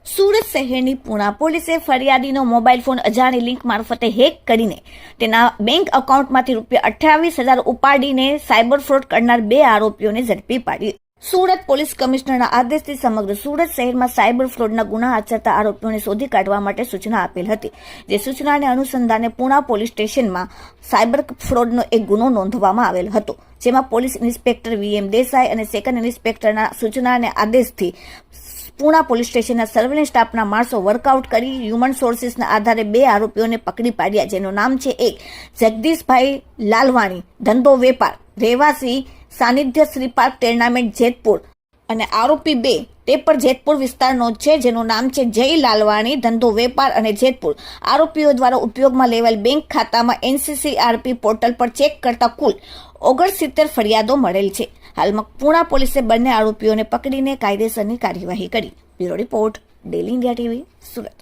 સુરત શહેરની પૂણા પોલીસે ફરિયાદીનો mobile phone અજાણી લિંક મારફતે હેક કરીને તેના બેંક એકાઉન્ટમાંથી ₹28,000 ઉપાડીને સાયબર ફ્રોડ કરનાર 2 આરોપીઓને ઝડપી પાડી. સુરત પોલીસ કમિશનરના આદેશથી સમગ્ર સુરત શહેરમાં સાયબર ફ્રોડના ગુના આચરતા આરોપીઓને શોધી કાઢવા માટે સૂચના આપેલ હતી. જે સૂચનાને અનુસંધાને પૂણા પોલીસ સ્ટેશનમાં સાયબર ફ્રોડનો એક ગુનો નોંધવામાં આવેલ હતો, જેમાં પોલીસ ઇન્સ્પેક્ટર VM દેસાઈ અને સેકન્ડ ઇન્સ્પેક્ટરના સૂચનાને આદેશથી પૂણા પોલીસ સ્ટેશનના સર્વેલન્સ સ્ટાફના માણસો વર્કઆઉટ કરી હ્યુમન સોર્સિસના આધારે 2 આરોપીઓને પકડી પાડ્યા, જેનું નામ છે એક જગદીશભાઈ લાલવાણી, ધંધો વેપાર, રહેવાસી સાનિધ્ય શ્રી પાર્ક ટેર્નામેન્ટ જેતપુર, અને આરોપી 2 તે પણ જેતપુર વિસ્તારનો છે, જેનું નામ છે જય લાલવાણી, ધંધો વેપાર અને જેતપુર. આરોપીઓ દ્વારા ઉપયોગમાં લેવાયેલ બેંક ખાતામાં NCCRP પોર્ટલ પર ચેક કરતા કુલ 69 ફરિયાદો મળેલ છે. હાલમાં પૂણા પોલીસે બંને આરોપીઓને પકડીને કાયદેસરની કાર્યવાહી કરી. Bureau report, daily India TV, Surat.